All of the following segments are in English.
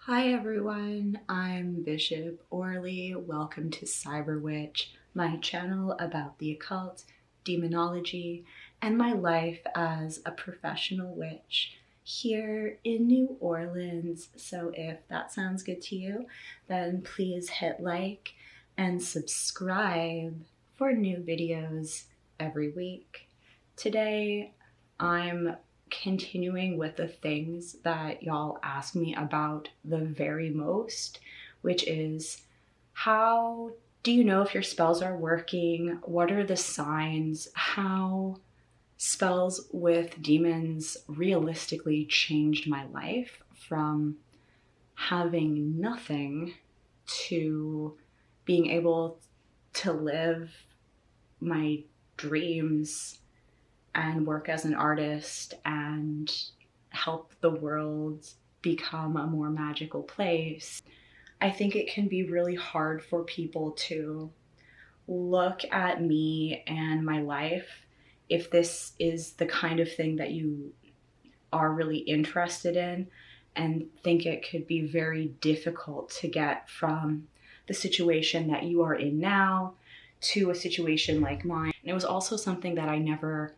Hi everyone, I'm Bishop Orley. Welcome to Cyber Witch, my channel about the occult, demonology, and my life as a professional witch here in New Orleans. So if that sounds good to you, then please hit like and subscribe for new videos every week. Today, I'm continuing with the things that y'all ask me about the very most, which is how do you know if your spells are working? What are the signs? How spells with demons realistically changed my life from having nothing to being able to live my dreams and work as an artist and help the world become a more magical place. I think it can be really hard for people to look at me and my life if this is the kind of thing that you are really interested in, and think it could be very difficult to get from the situation that you are in now to a situation like mine. And it was also something that I never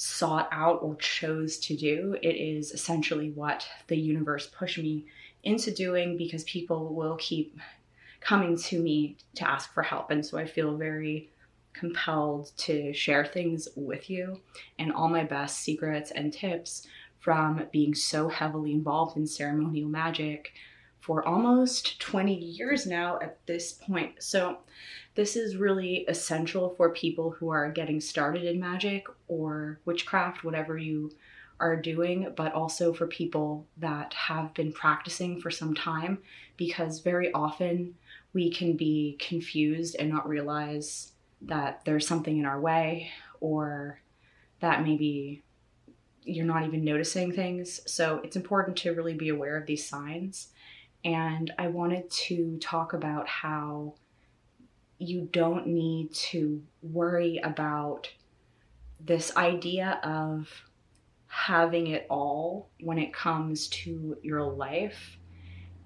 sought out or chose to do. It is essentially what the universe pushed me into doing because people will keep coming to me to ask for help. And so I feel very compelled to share things with you and all my best secrets and tips from being so heavily involved in ceremonial magic for almost 20 years now at this point. So this is really essential for people who are getting started in magic or witchcraft, whatever you are doing, but also for people that have been practicing for some time, because very often we can be confused and not realize that there's something in our way, or that maybe you're not even noticing things. So it's important to really be aware of these signs. And I wanted to talk about how you don't need to worry about this idea of having it all when it comes to your life,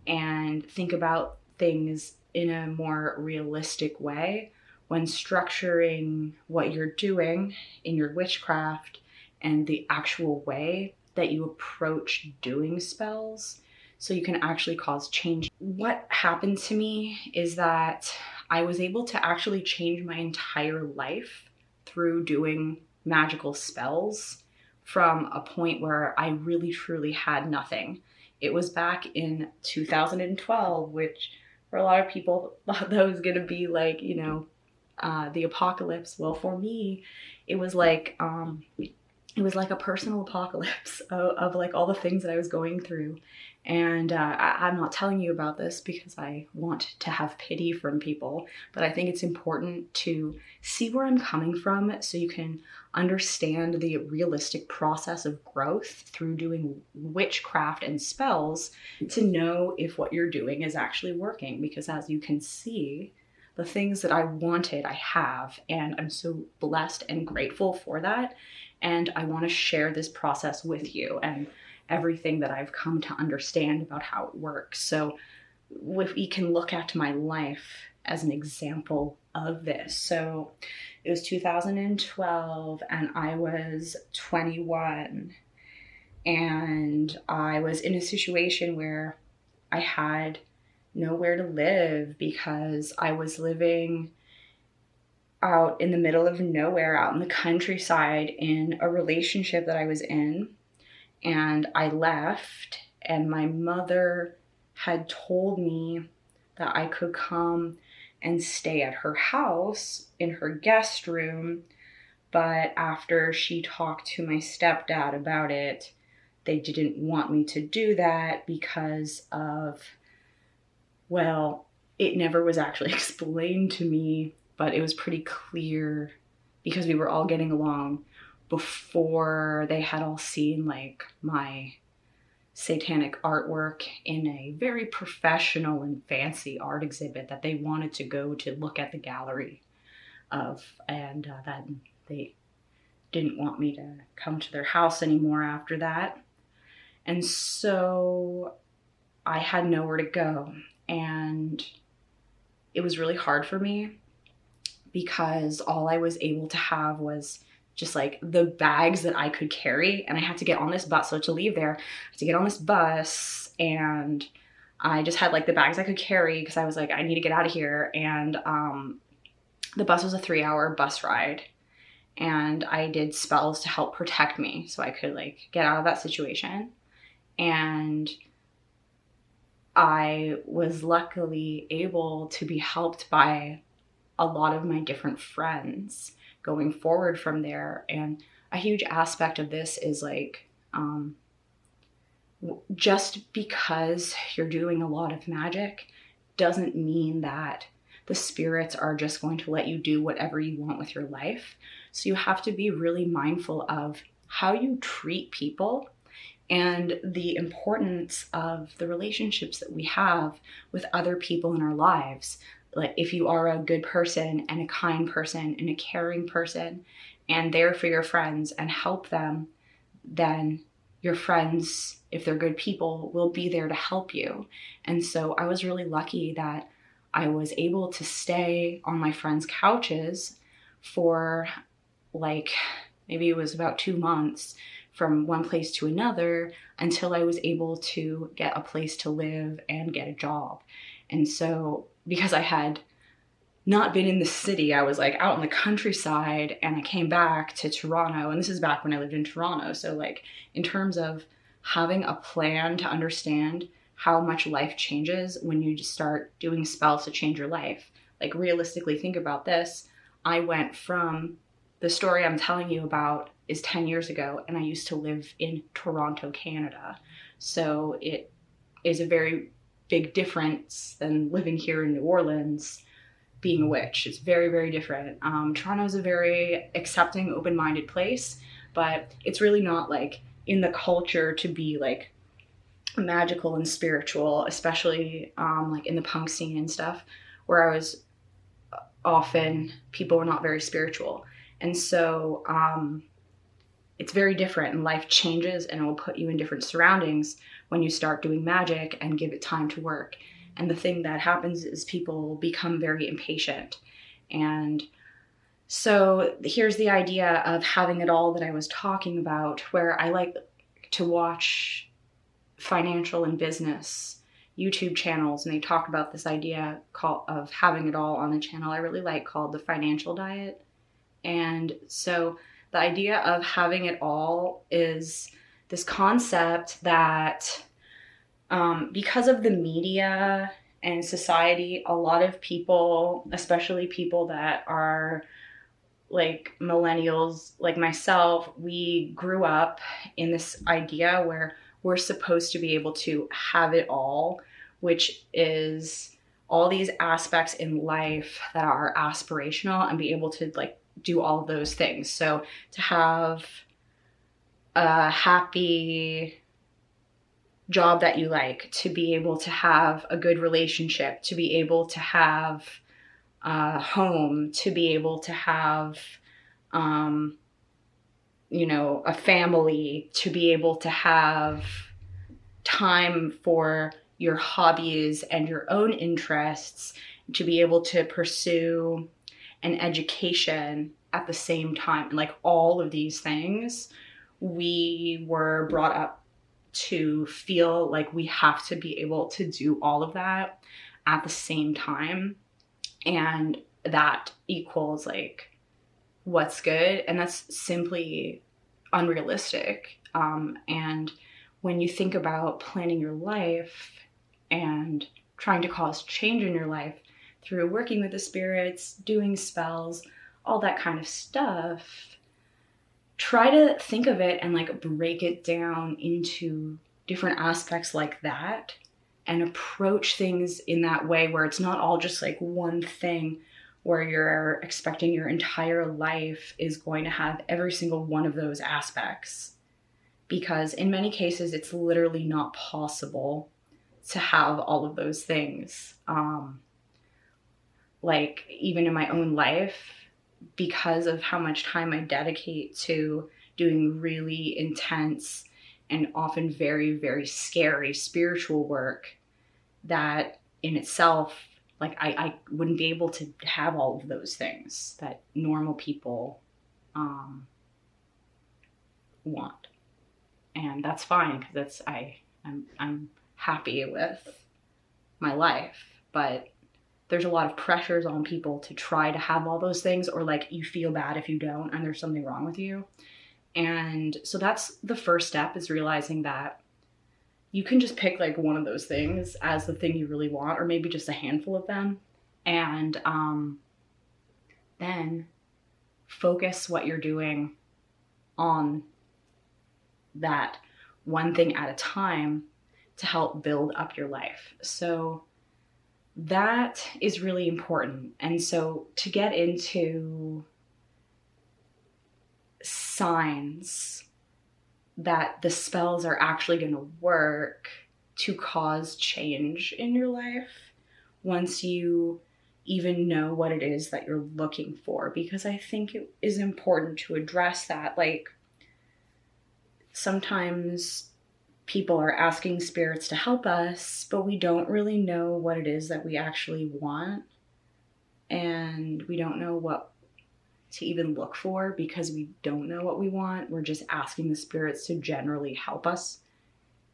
and think about things in a more realistic way when structuring what you're doing in your witchcraft and the actual way that you approach doing spells so you can actually cause change. What happened to me is that I was able to actually change my entire life through doing magical spells from a point where I really truly had nothing. It was back in 2012, which for a lot of people thought that was going to be like, the apocalypse. Well, for me, it was like a personal apocalypse of like all the things that I was going through. And I'm not telling you about this because I want to have pity from people, but I think it's important to see where I'm coming from so you can understand the realistic process of growth through doing witchcraft and spells to know if what you're doing is actually working. Because as you can see, the things that I wanted, I have, and I'm so blessed and grateful for that. And I want to share this process with you and everything that I've come to understand about how it works. So if we can look at my life as an example of this. So it was 2012 and I was 21, and I was in a situation where I had nowhere to live because I was living out in the middle of nowhere, out in the countryside, in a relationship that I was in. And I left, and my mother had told me that I could come and stay at her house in her guest room. But after she talked to my stepdad about it, they didn't want me to do that because of, well, it never was actually explained to me, but it was pretty clear because we were all getting along before they had all seen like my satanic artwork in a very professional and fancy art exhibit that they wanted to go to look at the gallery of, and that they didn't want me to come to their house anymore after that. And so I had nowhere to go. And it was really hard for me because all I was able to have was just like the bags that I could carry. And I had to get on this bus. So to leave there, I had to get on this bus, and I just had like the bags I could carry because I was like, I need to get out of here. And the bus was a 3-hour bus ride. And I did spells to help protect me so I could like get out of that situation. And I was luckily able to be helped by a lot of my different friends going forward from there. And a huge aspect of this is like, just because you're doing a lot of magic doesn't mean that the spirits are just going to let you do whatever you want with your life. So you have to be really mindful of how you treat people and the importance of the relationships that we have with other people in our lives. Like if you are a good person and a kind person and a caring person and there for your friends and help them, then your friends, if they're good people, will be there to help you. And so I was really lucky that I was able to stay on my friends' couches for like, maybe it was about 2 months from one place to another until I was able to get a place to live and get a job. And so because I had not been in the city, I was like out in the countryside, and I came back to Toronto, and this is back when I lived in Toronto. So like in terms of having a plan to understand how much life changes when you just start doing spells to change your life. Like realistically, think about this. I went from, the story I'm telling you about is 10 years ago, and I used to live in Toronto, Canada. So it is a very big difference than living here in New Orleans, being a witch. It's very, very different. Toronto is a very accepting, open-minded place, but it's really not like in the culture to be like magical and spiritual, especially like in the punk scene and stuff, where I was often, people were not very spiritual. And so it's very different, and life changes, and it will put you in different surroundings when you start doing magic and give it time to work. And the thing that happens is people become very impatient. And so here's the idea of having it all that I was talking about, where I like to watch financial and business YouTube channels, and they talk about this idea of having it all on a channel I really like called The Financial Diet. And so the idea of having it all is this concept that because of the media and society, a lot of people, especially people that are like millennials like myself, we grew up in this idea where we're supposed to be able to have it all, which is all these aspects in life that are aspirational, and be able to like do all of those things. So to have a happy job that you like, to be able to have a good relationship, to be able to have a home, to be able to have, a family, to be able to have time for your hobbies and your own interests, to be able to pursue an education at the same time. And like all of these things, we were brought up to feel like we have to be able to do all of that at the same time. And that equals like what's good. And that's simply unrealistic. And when you think about planning your life and trying to cause change in your life through working with the spirits, doing spells, all that kind of stuff, try to think of it and like break it down into different aspects like that, and approach things in that way where it's not all just like one thing where you're expecting your entire life is going to have every single one of those aspects. Because in many cases, it's literally not possible to have all of those things. Like even in my own life, because of how much time I dedicate to doing really intense and often very, very scary spiritual work that in itself, like I wouldn't be able to have all of those things that normal people want. And that's fine, because I'm happy with my life. But there's a lot of pressures on people to try to have all those things, or like you feel bad if you don't and there's something wrong with you. And so that's the first step, is realizing that you can just pick like one of those things as the thing you really want, or maybe just a handful of them, and then focus what you're doing on that one thing at a time to help build up your life. So that is really important. And so to get into signs that the spells are actually going to work to cause change in your life, once you even know what it is that you're looking for, because I think it is important to address that. Like, sometimes people are asking spirits to help us, but we don't really know what it is that we actually want. And we don't know what to even look for, because we don't know what we want. We're just asking the spirits to generally help us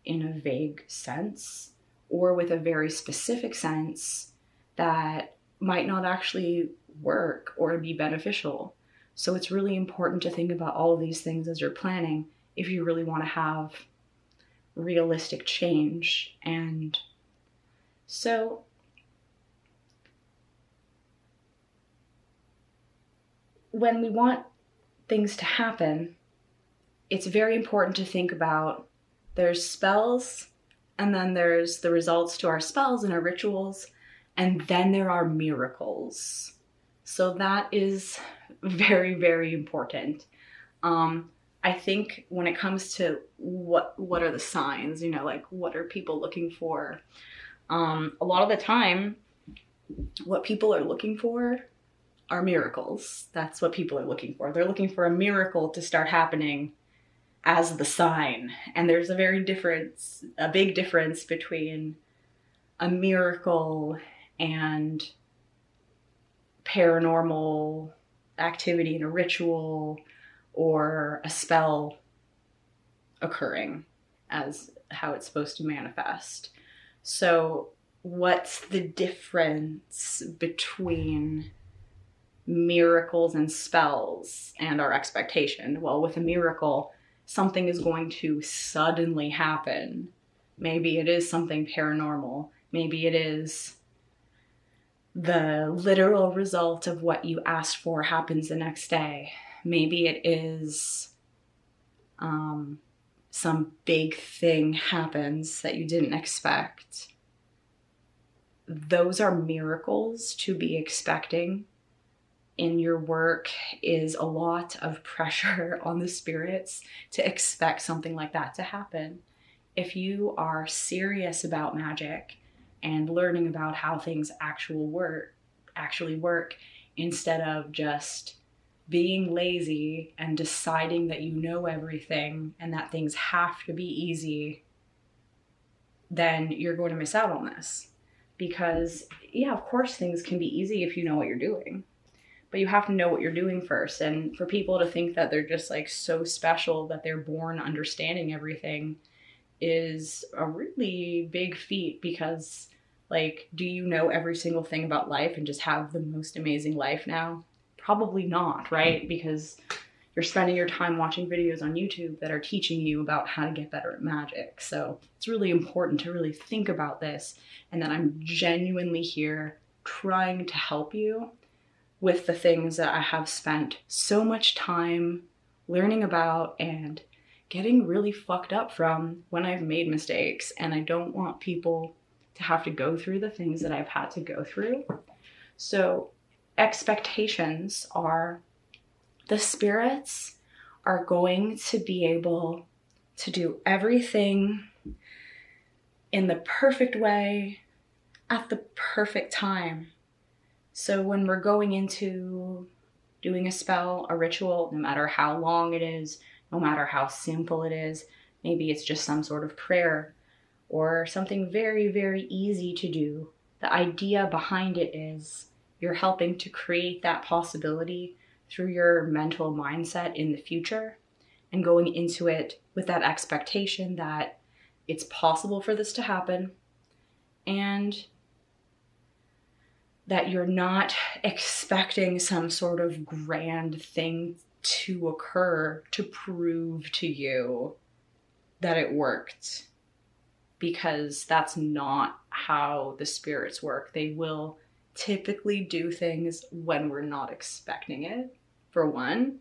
in a vague sense, or with a very specific sense that might not actually work or be beneficial. So it's really important to think about all of these things as you're planning, if you really want to have realistic change. And so when we want things to happen, it's very important to think about, there's spells, and then there's the results to our spells and our rituals, and then there are miracles. So that is very, very important. I think when it comes to what are the signs, you know, like what are people looking for? A lot of the time, what people are looking for are miracles. That's what people are looking for. They're looking for a miracle to start happening as the sign. And there's a big difference between a miracle and paranormal activity in a ritual, or a spell occurring as how it's supposed to manifest. So what's the difference between miracles and spells and our expectation? Well, with a miracle, something is going to suddenly happen. Maybe it is something paranormal. Maybe it is the literal result of what you asked for happens the next day. Maybe it is some big thing happens that you didn't expect. Those are miracles to be expecting. In your work is a lot of pressure on the spirits to expect something like that to happen. If you are serious about magic and learning about how things actually work, instead of just being lazy and deciding that you know everything and that things have to be easy, then you're going to miss out on this. Because, yeah, of course things can be easy if you know what you're doing. But you have to know what you're doing first. And for people to think that they're just like so special that they're born understanding everything is a really big feat, because like, do you know every single thing about life and just have the most amazing life now? Probably not, right? Because you're spending your time watching videos on YouTube that are teaching you about how to get better at magic. So it's really important to really think about this, and that I'm genuinely here trying to help you with the things that I have spent so much time learning about and getting really fucked up from when I've made mistakes. And I don't want people to have to go through the things that I've had to go through. So expectations are, the spirits are going to be able to do everything in the perfect way at the perfect time. So when we're going into doing a spell, a ritual, no matter how long it is, no matter how simple it is, Maybe it's just some sort of prayer or something very, very easy to do. The idea behind it is you're helping to create that possibility through your mental mindset in the future and going into it with that expectation that it's possible for this to happen and that you're not expecting some sort of grand thing to occur to prove to you that it worked, because that's not how the spirits work. They will typically do things when we're not expecting it, for one,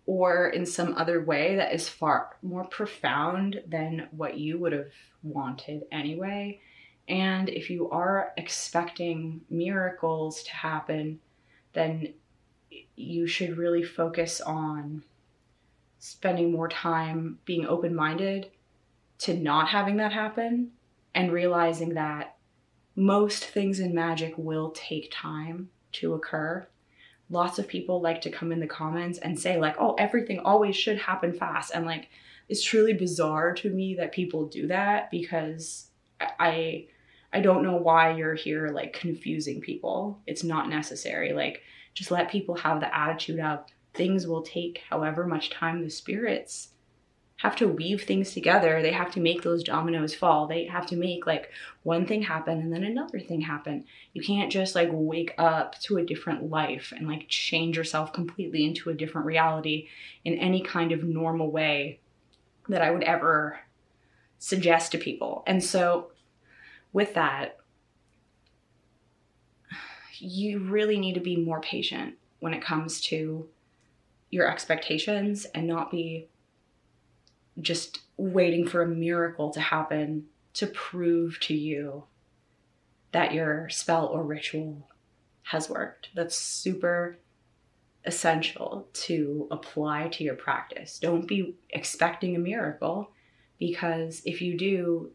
or in some other way that is far more profound than what you would have wanted anyway. And if you are expecting miracles to happen, then you should really focus on spending more time being open-minded to not having that happen and realizing that most things in magic will take time to occur. Lots of people like to come in the comments and say like, oh, everything always should happen fast. And like, it's truly bizarre to me that people do that, because I don't know why you're here like confusing people. It's not necessary. Like, just let people have the attitude of things will take however much time. The spirits have to weave things together. They have to make those dominoes fall. They have to make like one thing happen and then another thing happen. You can't just like wake up to a different life and like change yourself completely into a different reality in any kind of normal way that I would ever suggest to people. And so with that, you really need to be more patient when it comes to your expectations and not be just waiting for a miracle to happen to prove to you that your spell or ritual has worked. That's super essential to apply to your practice. Don't be expecting a miracle, because if you do,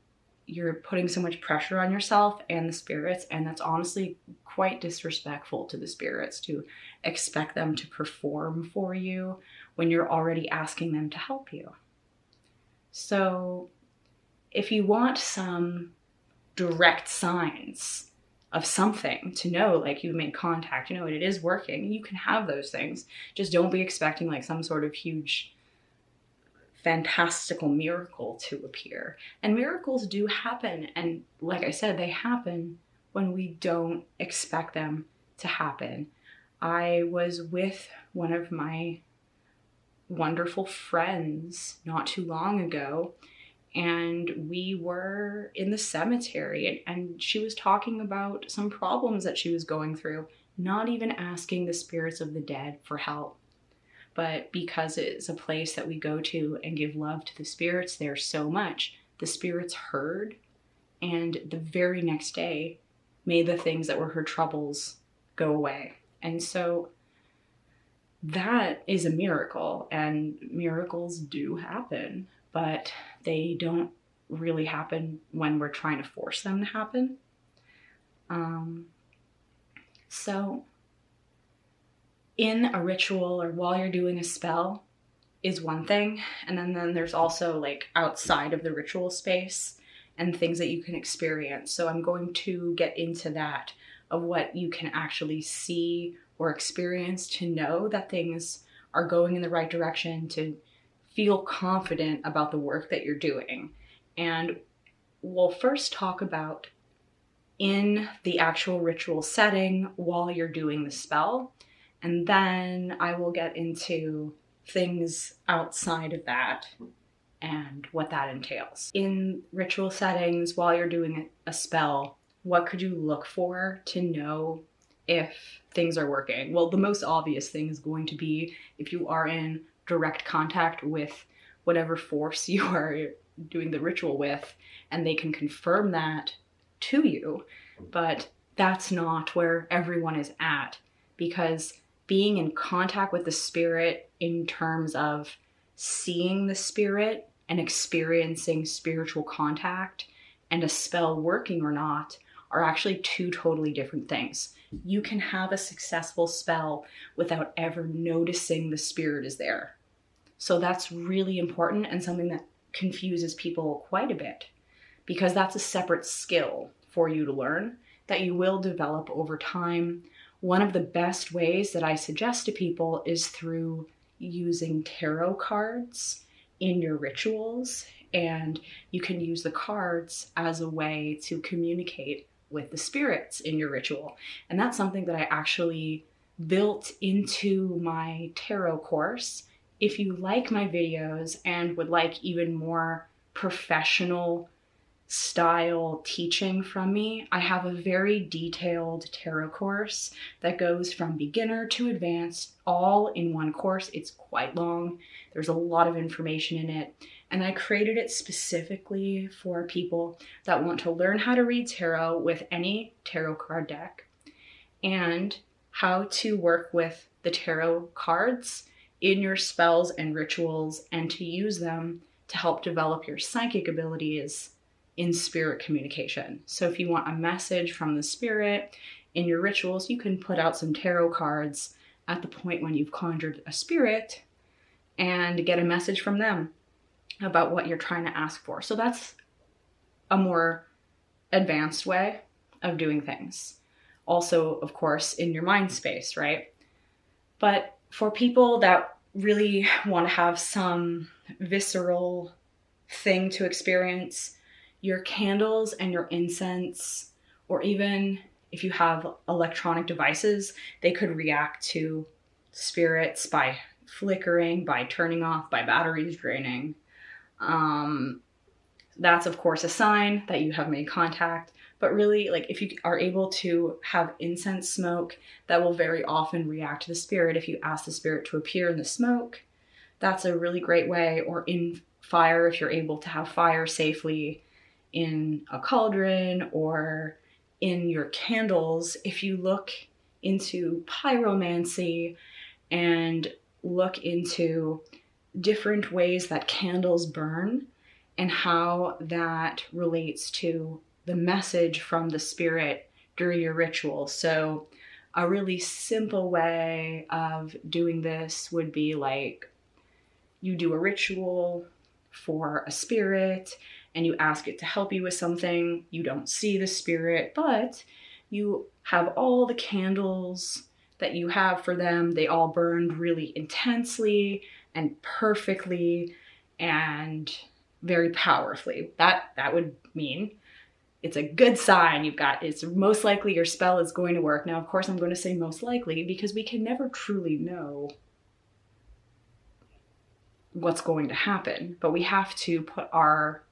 you're putting so much pressure on yourself and the spirits, and that's honestly quite disrespectful to the spirits to expect them to perform for you when you're already asking them to help you. So if you want some direct signs of something to know like you've made contact, you know, it is working, you can have those things. Just don't be expecting like some sort of huge fantastical miracle to appear. And miracles do happen, and like I said, they happen when we don't expect them to happen. I was with one of my wonderful friends not too long ago, and we were in the cemetery, and she was talking about some problems that she was going through, not even asking the spirits of the dead for help. But because it's a place that we go to and give love to the spirits there so much, the spirits heard, and the very next day made the things that were her troubles go away. And so that is a miracle, and miracles do happen, but they don't really happen when we're trying to force them to happen. So in a ritual or while you're doing a spell is one thing, and then there's also like outside of the ritual space and things that you can experience. So I'm going to get into that, of what you can actually see or experience to know that things are going in the right direction, to feel confident about the work that you're doing. And we'll first talk about in the actual ritual setting while you're doing the spell, and then I will get into things outside of that and what that entails. In ritual settings, while you're doing a spell, what could you look for to know if things are working? Well, the most obvious thing is going to be if you are in direct contact with whatever force you are doing the ritual with, and they can confirm that to you. But that's not where everyone is at, because being in contact with the spirit in terms of seeing the spirit and experiencing spiritual contact and a spell working or not are actually two totally different things. You can have a successful spell without ever noticing the spirit is there. So that's really important, and something that confuses people quite a bit, because that's a separate skill for you to learn that you will develop over time. One of the best ways that I suggest to people is through using tarot cards in your rituals, and you can use the cards as a way to communicate with the spirits in your ritual. And that's something that I actually built into my tarot course. If you like my videos and would like even more professional style teaching from me, I have a very detailed tarot course that goes from beginner to advanced all in one course. It's quite long. There's a lot of information in it. And I created it specifically for people that want to learn how to read tarot with any tarot card deck, and how to work with the tarot cards in your spells and rituals, and to use them to help develop your psychic abilities in spirit communication. So if you want a message from the spirit in your rituals, you can put out some tarot cards at the point when you've conjured a spirit and get a message from them about what you're trying to ask for. So that's a more advanced way of doing things. Also, of course, in your mind space, right? But for people that really want to have some visceral thing to experience, your candles and your incense, or even if you have electronic devices, they could react to spirits by flickering, by turning off, by batteries draining. That's of course a sign that you have made contact. But really, like, if you are able to have incense smoke, that will very often react to the spirit. If you ask the spirit to appear in the smoke, that's a really great way. Or in fire, if you're able to have fire safely in a cauldron, or in your candles. If you look into pyromancy and look into different ways that candles burn and how that relates to the message from the spirit during your ritual. So a really simple way of doing this would be like, you do a ritual for a spirit and you ask it to help you with something. You don't see the spirit, but you have all the candles that you have for them. They all burned really intensely and perfectly and very powerfully. That would mean it's a good sign. It's most likely your spell is going to work. Now, of course, I'm going to say most likely because we can never truly know what's going to happen, but we have to put our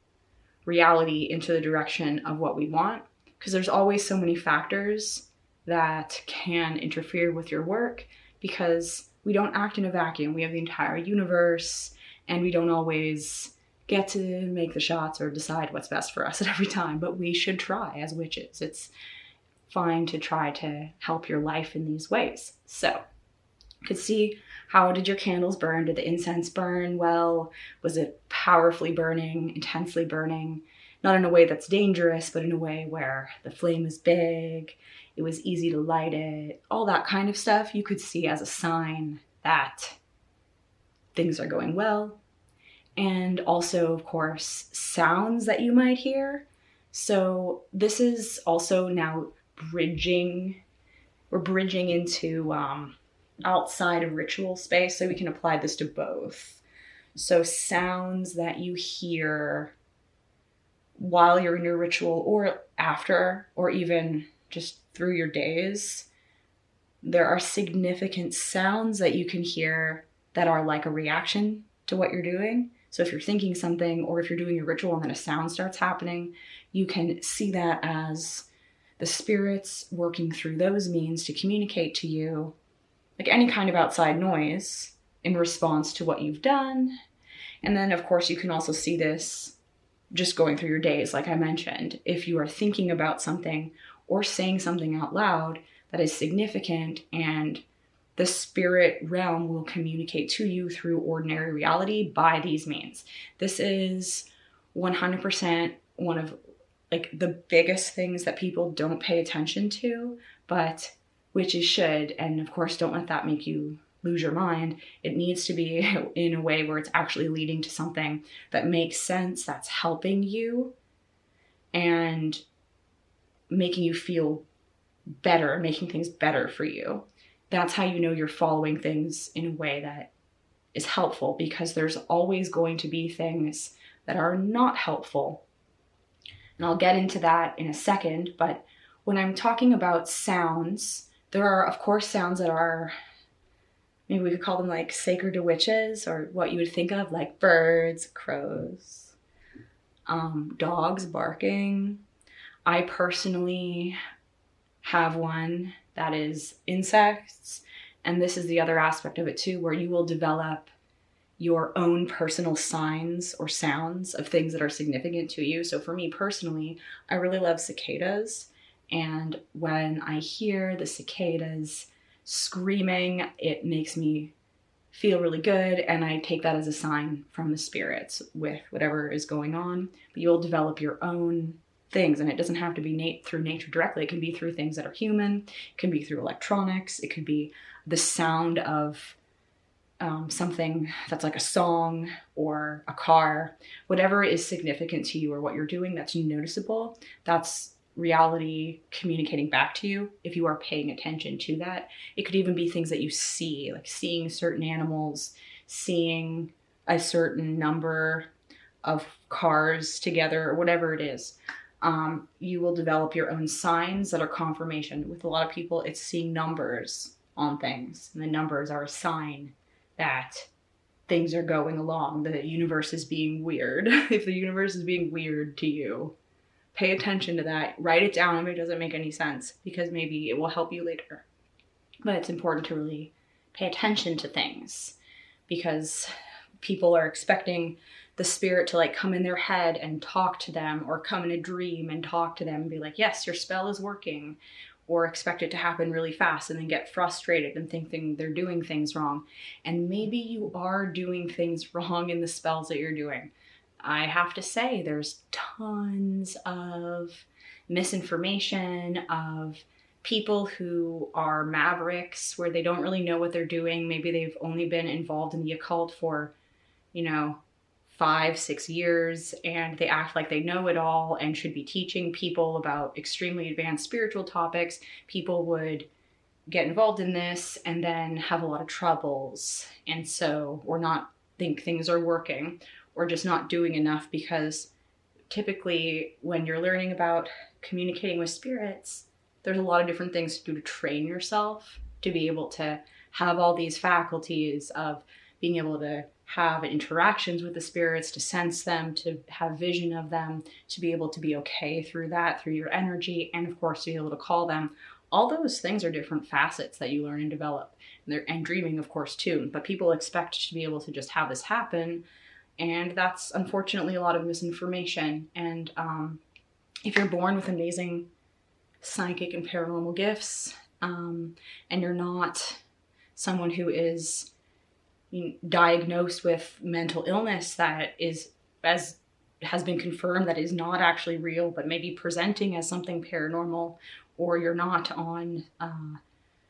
reality into the direction of what we want, because there's always so many factors that can interfere with your work, because we don't act in a vacuum. We have the entire universe, and we don't always get to make the shots or decide what's best for us at every time, but we should try as witches. It's fine to try to help your life in these ways. So you could see, how did your candles burn? Did the incense burn well? Was it powerfully burning, intensely burning? Not in a way that's dangerous, but in a way where the flame is big, it was easy to light it, all that kind of stuff you could see as a sign that things are going well. And also, of course, sounds that you might hear. So this is also now bridging. We're bridging into outside of ritual space, so we can apply this to both. So sounds that you hear while you're in your ritual or after, or even just through your days. There are significant sounds that you can hear that are like a reaction to what you're doing. So if you're thinking something, or if you're doing a ritual and then a sound starts happening, you can see that as the spirits working through those means to communicate to you, like any kind of outside noise, in response to what you've done. And then, of course, you can also see this just going through your days, like I mentioned. If you are thinking about something or saying something out loud that is significant, and the spirit realm will communicate to you through ordinary reality by these means. This is 100% one of like the biggest things that people don't pay attention to, but witches should. And of course, don't let that make you lose your mind. It needs to be in a way where it's actually leading to something that makes sense, that's helping you and making you feel better, making things better for you. That's how you know you're following things in a way that is helpful, because there's always going to be things that are not helpful. And I'll get into that in a second, but when I'm talking about sounds, there are, of course, sounds that are, maybe we could call them like sacred to witches, or what you would think of like birds, crows, dogs barking. I personally have one that is insects, and this is the other aspect of it too, where you will develop your own personal signs or sounds of things that are significant to you. So for me personally, I really love cicadas, and when I hear the cicadas screaming, it makes me feel really good, and I take that as a sign from the spirits with whatever is going on. But you'll develop your own things, and it doesn't have to be through nature directly. It can be through things that are human, it can be through electronics, it could be the sound of something that's like a song or a car. Whatever is significant to you or what you're doing that's noticeable, that's reality communicating back to you if you are paying attention to that. It could even be things that you see, like seeing certain animals, seeing a certain number of cars together, or whatever it is. You will develop your own signs that are confirmation. With a lot of people, it's seeing numbers on things, and the numbers are a sign that things are going along, the universe is being weird. If the universe is being weird to you, pay attention to that. Write it down if it doesn't make any sense, because maybe it will help you later. But it's important to really pay attention to things, because people are expecting the spirit to like come in their head and talk to them, or come in a dream and talk to them and be like, yes, your spell is working, or expect it to happen really fast and then get frustrated and think they're doing things wrong. And maybe you are doing things wrong in the spells that you're doing. I have to say, there's tons of misinformation, of people who are mavericks where they don't really know what they're doing. Maybe they've only been involved in the occult for, 5-6 years, and they act like they know it all and should be teaching people about extremely advanced spiritual topics. People would get involved in this and then have a lot of troubles, and so, or not think things are working, or just not doing enough, because typically when you're learning about communicating with spirits, there's a lot of different things to do to train yourself to be able to have all these faculties of being able to have interactions with the spirits, to sense them, to have vision of them, to be able to be okay through that, through your energy, and of course to be able to call them. All those things are different facets that you learn and develop. And dreaming, of course, too. But people expect to be able to just have this happen, and that's unfortunately a lot of misinformation. And if you're born with amazing psychic and paranormal gifts, and you're not someone who is diagnosed with mental illness that is, as has been confirmed, that is not actually real, but maybe presenting as something paranormal, or you're not on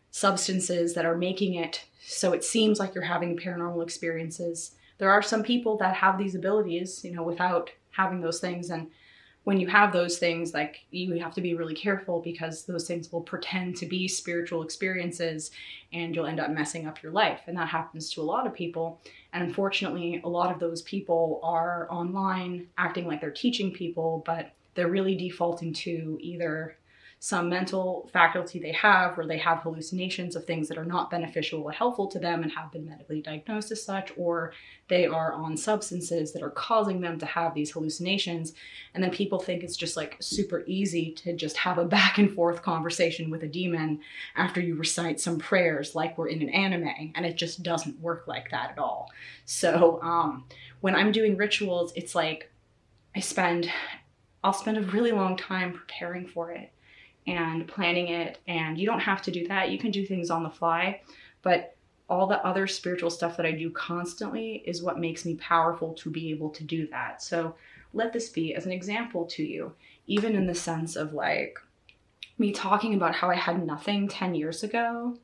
substances that are making it so it seems like you're having paranormal experiences. There are some people that have these abilities, without having those things. And when you have those things, like, you have to be really careful, because those things will pretend to be spiritual experiences and you'll end up messing up your life. And that happens to a lot of people. And unfortunately, a lot of those people are online acting like they're teaching people, but they're really defaulting to either some mental faculty they have, where they have hallucinations of things that are not beneficial or helpful to them and have been medically diagnosed as such, or they are on substances that are causing them to have these hallucinations. And then people think it's just like super easy to just have a back and forth conversation with a demon after you recite some prayers like we're in an anime, and it just doesn't work like that at all. So when I'm doing rituals, it's like I'll spend a really long time preparing for it and planning it. And you don't have to do that. You can do things on the fly, but all the other spiritual stuff that I do constantly is what makes me powerful to be able to do that. So let this be as an example to you, even in the sense of like me talking about how I had nothing 10 years ago.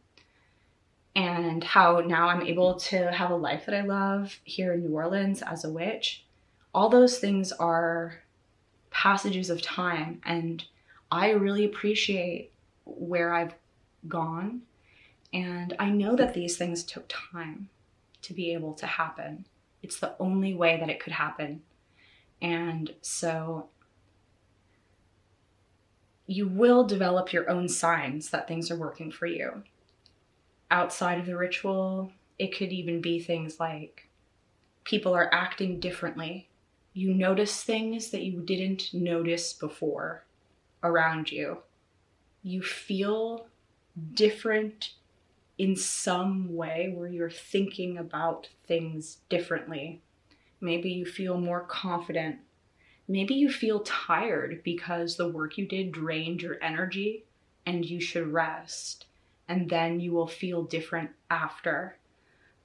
and how now I'm able to have a life that I love here in New Orleans as a witch. All those things are passages of time, and I really appreciate where I've gone. And I know that these things took time to be able to happen. It's the only way that it could happen. And so you will develop your own signs that things are working for you. Outside of the ritual, it could even be things like people are acting differently. You notice things that you didn't notice before around you. You feel different in some way where you're thinking about things differently. Maybe you feel more confident. Maybe you feel tired because the work you did drained your energy and you should rest. And then you will feel different after.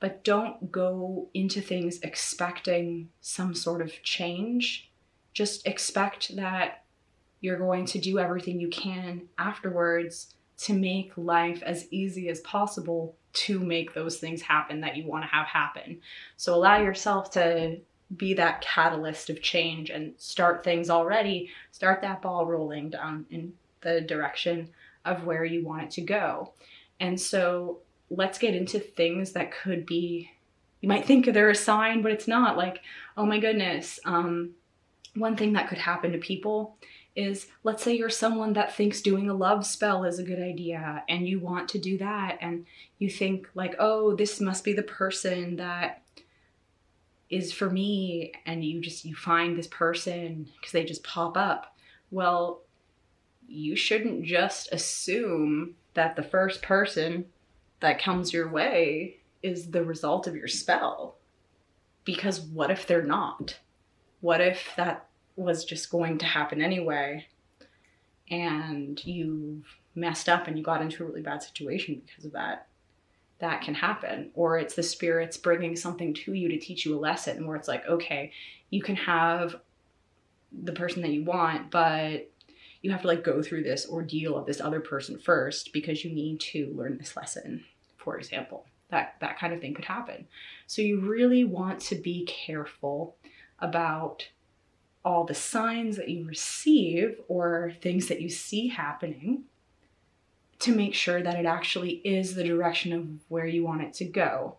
But don't go into things expecting some sort of change. Just expect that you're going to do everything you can afterwards to make life as easy as possible to make those things happen that you want to have happen. So allow yourself to be that catalyst of change and start things already. Start that ball rolling down in the direction of where you want it to go. And so let's get into things that could be, you might think they're a sign, but it's not. Like, oh my goodness. One thing that could happen to people is, let's say you're someone that thinks doing a love spell is a good idea and you want to do that, and you think like, oh, this must be the person that is for me, and you find this person because they just pop up. Well, you shouldn't just assume that the first person that comes your way is the result of your spell. Because what if they're not? What if that was just going to happen anyway and you messed up and you got into a really bad situation because of that? That can happen. Or it's the spirits bringing something to you to teach you a lesson, where it's like, okay, you can have the person that you want, but you have to like go through this ordeal of this other person first because you need to learn this lesson, for example. That kind of thing could happen. So you really want to be careful about all the signs that you receive or things that you see happening to make sure that it actually is the direction of where you want it to go.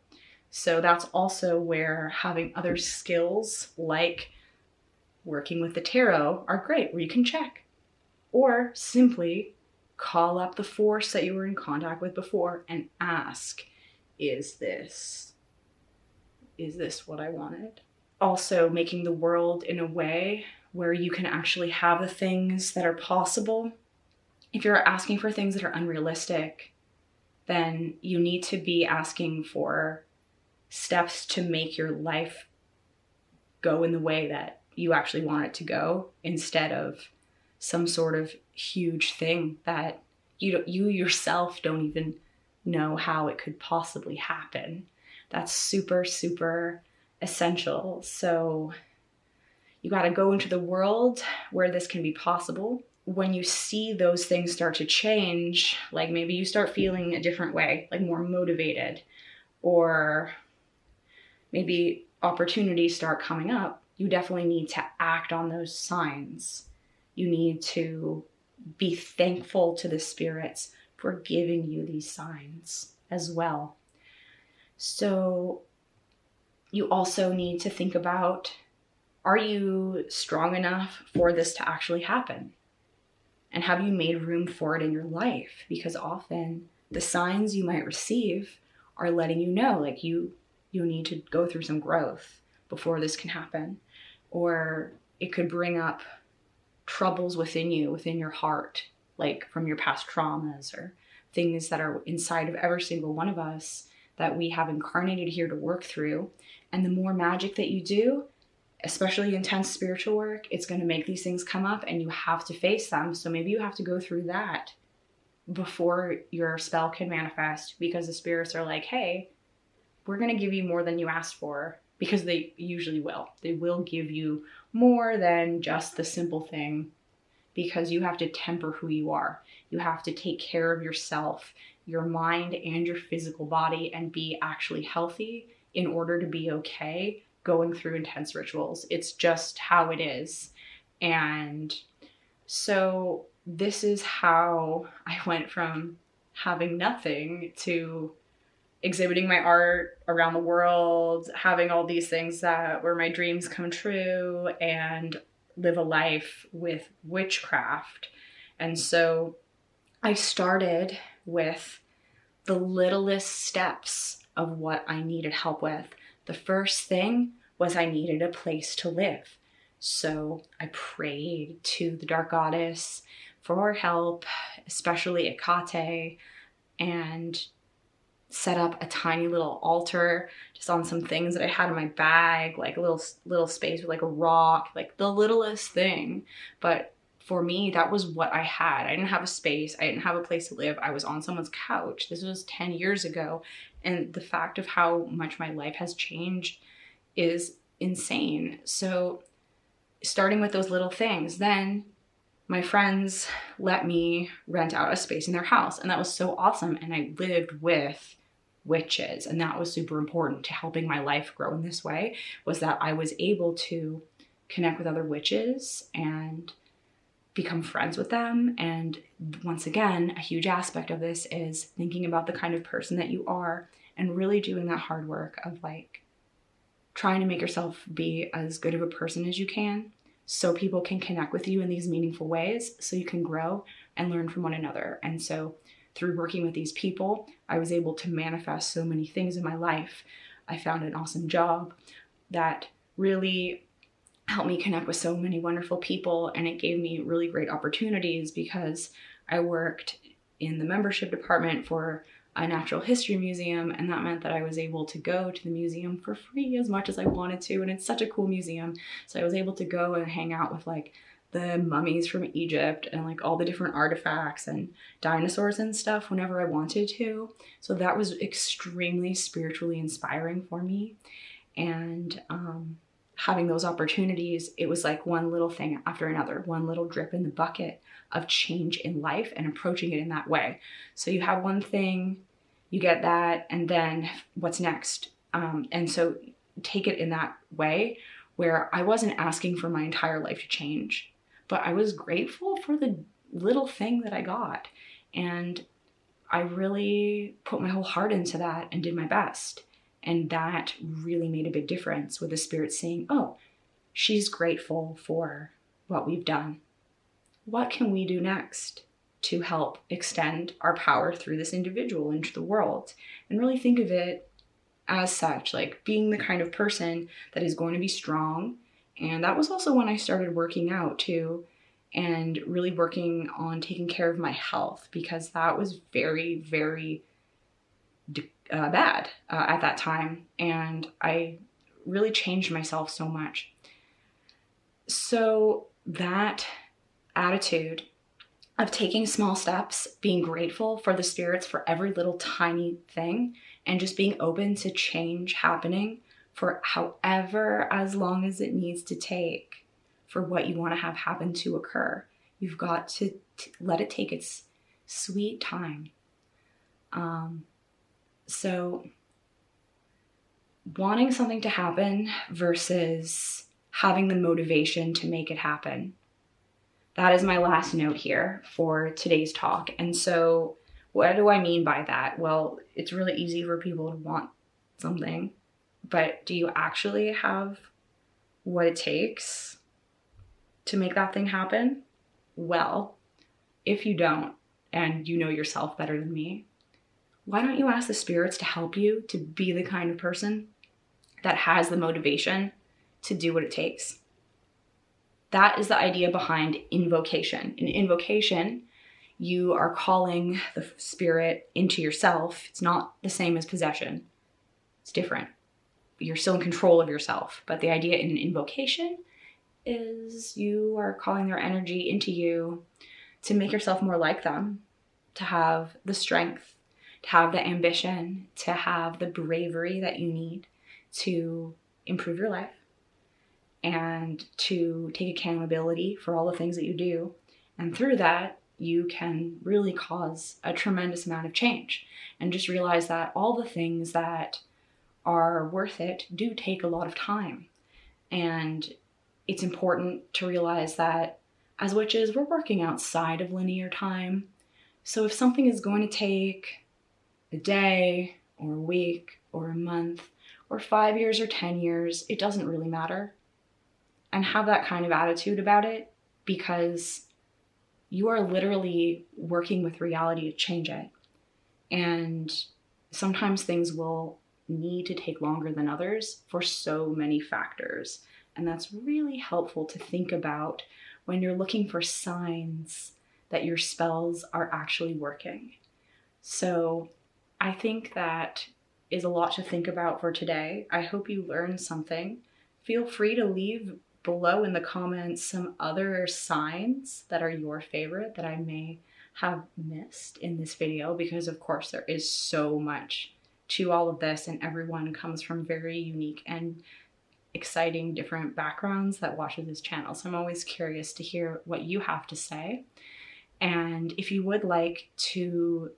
So that's also where having other skills like working with the tarot are great, where you can check. Or simply call up the force that you were in contact with before and ask, is this what I wanted? Also, making the world in a way where you can actually have the things that are possible. If you're asking for things that are unrealistic, then you need to be asking for steps to make your life go in the way that you actually want it to go, instead of some sort of huge thing that you yourself don't even know how it could possibly happen. That's super, super essential. So you got to go into the world where this can be possible. When you see those things start to change, like maybe you start feeling a different way, like more motivated, or maybe opportunities start coming up, you definitely need to act on those signs. You need to be thankful to the spirits for giving you these signs as well. So you also need to think about, are you strong enough for this to actually happen? And have you made room for it in your life? Because often the signs you might receive are letting you know, like you need to go through some growth before this can happen. Or it could bring up troubles within you, within your heart, like from your past traumas or things that are inside of every single one of us that we have incarnated here to work through. And the more magic that you do, especially intense spiritual work, it's going to make these things come up and you have to face them. So maybe you have to go through that before your spell can manifest, because the spirits are like, hey, we're going to give you more than you asked for, because they usually will. They will give you more than just the simple thing, because you have to temper who you are. You have to take care of yourself. your mind and your physical body and be actually healthy in order to be okay going through intense rituals. It's just how it is. And so this is how I went from having nothing to exhibiting my art around the world, having all these things that were my dreams come true, and live a life with witchcraft. And so I started with the littlest steps of what I needed help with. The first thing was I needed a place to live. So I prayed to the dark goddess for help, especially Hecate, and set up a tiny little altar just on some things that I had in my bag, like a little space with like a rock, like the littlest thing. But for me, that was what I had. I didn't have a space. I didn't have a place to live. I was on someone's couch. This was 10 years ago. And the fact of how much my life has changed is insane. So starting with those little things, then my friends let me rent out a space in their house. And that was so awesome. And I lived with witches. And that was super important to helping my life grow in this way, was that I was able to connect with other witches and become friends with them. And once again, a huge aspect of this is thinking about the kind of person that you are and really doing that hard work of like trying to make yourself be as good of a person as you can so people can connect with you in these meaningful ways so you can grow and learn from one another. And so through working with these people, I was able to manifest so many things in my life. I found an awesome job that really helped me connect with so many wonderful people, and it gave me really great opportunities because I worked in the membership department for a natural history museum, and that meant that I was able to go to the museum for free as much as I wanted to, and it's such a cool museum. So I was able to go and hang out with like the mummies from Egypt and like all the different artifacts and dinosaurs and stuff whenever I wanted to. So that was extremely spiritually inspiring for me. And having those opportunities, it was like one little thing after another, one little drip in the bucket of change in life and approaching it in that way. So you have one thing, you get that, and then what's next? And so take it in that way where I wasn't asking for my entire life to change, but I was grateful for the little thing that I got. And I really put my whole heart into that and did my best. And that really made a big difference with the spirit saying, oh, she's grateful for what we've done. What can we do next to help extend our power through this individual into the world? And really think of it as such, like being the kind of person that is going to be strong. And that was also when I started working out too, and really working on taking care of my health, because that was very, very bad at that time. And I really changed myself so much. So that attitude of taking small steps, being grateful for the spirits for every little tiny thing, and just being open to change happening for however, as long as it needs to take for what you want to have happen to occur. You've got to let it take its sweet time. So wanting something to happen versus having the motivation to make it happen. That is my last note here for today's talk. And so what do I mean by that? Well, it's really easy for people to want something, but do you actually have what it takes to make that thing happen? Well, if you don't, and you know yourself better than me, why don't you ask the spirits to help you to be the kind of person that has the motivation to do what it takes? That is the idea behind invocation. In invocation, you are calling the spirit into yourself. It's not the same as possession. It's different. You're still in control of yourself. But the idea in invocation is you are calling their energy into you to make yourself more like them, to have the strength, to have the ambition, to have the bravery that you need to improve your life, and to take accountability for all the things that you do. And through that, you can really cause a tremendous amount of change. And just realize that all the things that are worth it do take a lot of time. And it's important to realize that as witches, we're working outside of linear time. So if something is going to take a day or a week or a month or 5 years or 10 years, it doesn't really matter. And have that kind of attitude about it, because you are literally working with reality to change it. And sometimes things will need to take longer than others for so many factors. And that's really helpful to think about when you're looking for signs that your spells are actually working. So I think that is a lot to think about for today. I hope you learned something. Feel free to leave below in the comments some other signs that are your favorite that I may have missed in this video, because of course there is so much to all of this and everyone comes from very unique and exciting different backgrounds that watches this channel. So I'm always curious to hear what you have to say. And if you would like to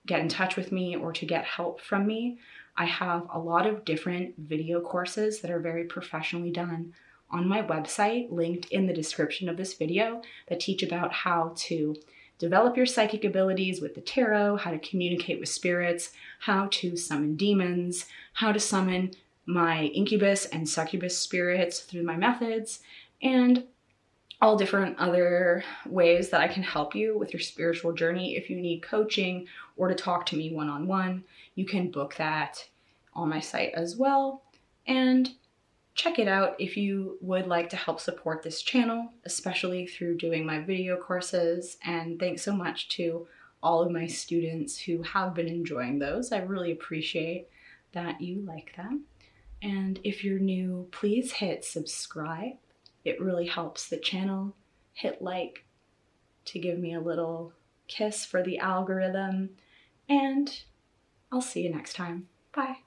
get in touch with me or to get help from me, I have a lot of different video courses that are very professionally done on my website, linked in the description of this video, that teach about how to develop your psychic abilities with the tarot, how to communicate with spirits, how to summon demons, how to summon my incubus and succubus spirits through my methods, and all different other ways that I can help you with your spiritual journey. If you need coaching or to talk to me one-on-one, you can book that on my site as well. And check it out if you would like to help support this channel, especially through doing my video courses. And thanks so much to all of my students who have been enjoying those. I really appreciate that you like them. And if you're new, please hit subscribe. It really helps the channel. Hit like to give me a little kiss for the algorithm. And I'll see you next time. Bye.